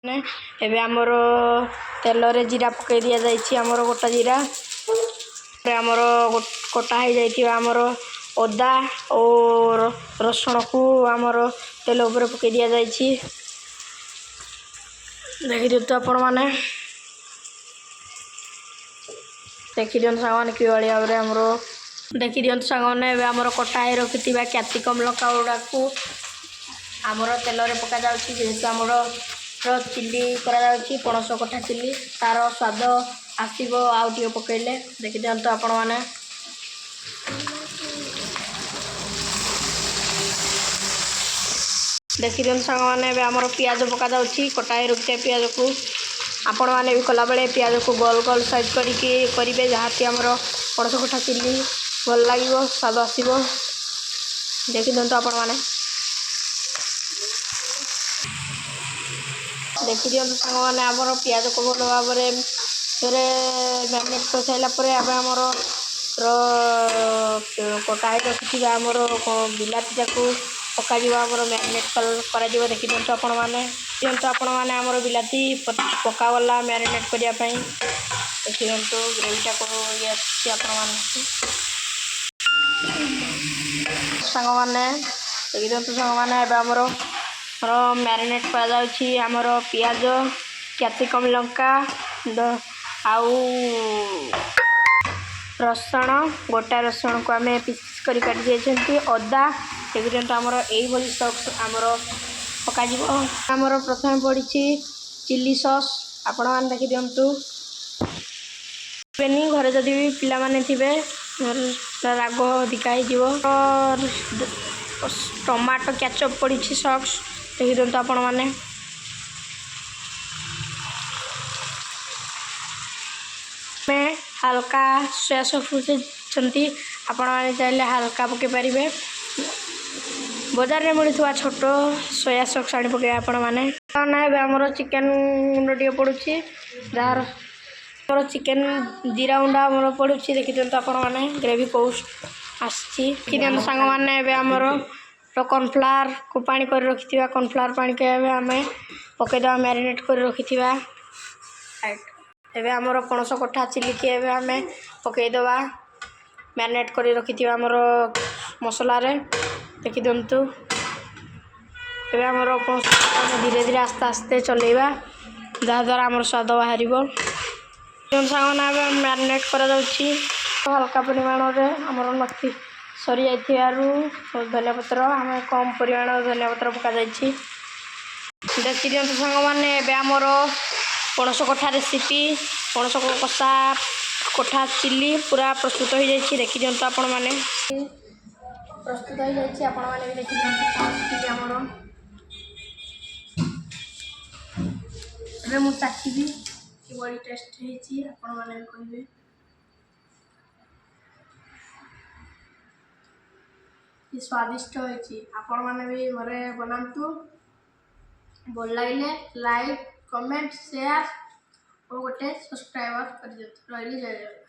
एबे आमर तेल रे जीरा पकई दिया जाइए आमर गोटा जीरा आमर कटा हो जाइए आमर अदा और रसुण को आमर तेल उपर पकई दिया जाइए देखी दिंतु आपण मैंने देखी दिंतु सांग मैंने कि भाव में आमर देखी दिंतु सांग मैंने आमर कटा हो रखि कैप्सिकम लंका गुड़ा को आमर तेल रे पका जाउछि जेहेतु आमर चिल्ली करा पणस कटा चिल्ली तार स्वाद आसब आउ टे पकईले देखी दिंतु आपण मैंने देखी दिंतु सांग मैंने आमर पियाज पका जाउछि कटा हो रखि पियाज को आपण मैंने भी कला बेले पियाज को गोल गोल साइज करके करेंगे जहाँकि आमर पणस कटा चिल्ली भल लगे स्वाद आसब देखी दिंतु आपण मैंने देखी दिंतु सांग मैंने आमर पियाज को भल भाव मैरिनेट कर सारापर आमर कटा रखि आमर बिलाती को पक मैरिनेट कर देखी दिंतु आपण मैंने दिंतु आपण मैंने आमर बिलाती पकागला मैरिनेट करने देखी दिंतु ग्रेवीटा को ये सांग मैंने देखी दिंतु सांग मैंने आमर मैरिनेट कर पियाज कैप्सिकम लंका आउ रसुण गोटा रसुण को आम पीस कर काटी जाइए अदा देखी दिंतु आमर यही सॉस आमर पकामर प्रथम पड़ी चिल्ली सॉस आपण मैंने देखी दिंतु घरे जदि भी पिला माने थिबे राग अधिका हो टमाटो केचप पड़ी सॉस देखी दिंतु आपण मैंने में हल्का सोया सॉस आपण मैंने चाहिए हल्का पकई पारे बजार में मिलूँ छोट सोया सॉस आनी पकड़े आपण मैंने आमर चिकेन गुंड टे पड़ू जार चिकेन जीरा गुंडा आमर पड़ू देखी दिंतु आपण मैंने ग्रेवी पोस्ट आसी दिंतु सांग मैंने आमर कॉर्नफ्लावर को पानी कर रखि कॉर्नफ्लावर पानी के आम पकईदे मैरिनेट कर रखि एवं आमर पणस कटा चिल्ली की आम पकईदे मैरिनेट कर रखि आमर मसला देखी दिंतु एवं आमर धीरे धीरे आस्ते आस्ते चलेगा जहाद्वारा आमर स्वाद बाहर सांग मैरिनेट कर हल्का परिमाण में आमर नथी सरी जाइए धनिया पत्र आम कम परिमाण धनिया पत्र पका देखी दिंतु सांग मैंने आमर पणस कठा रेसिपी पणस कषा कठा चिल्ली पूरा प्रस्तुत हो जाए देखी दिंतु आपण मैंने प्रस्तुत हो जाए आपण मैंने भी देखी दिंतु आमर मुझे चाखी कि बड़ी टेस्ट होती आपण मैंने कहे स्वादिष्ट होती आपण मैंने भी घरे बनातु भल लगे लाइक कमेंट शेयर और गोटे सब्सक्राइबर कर रही जय जय।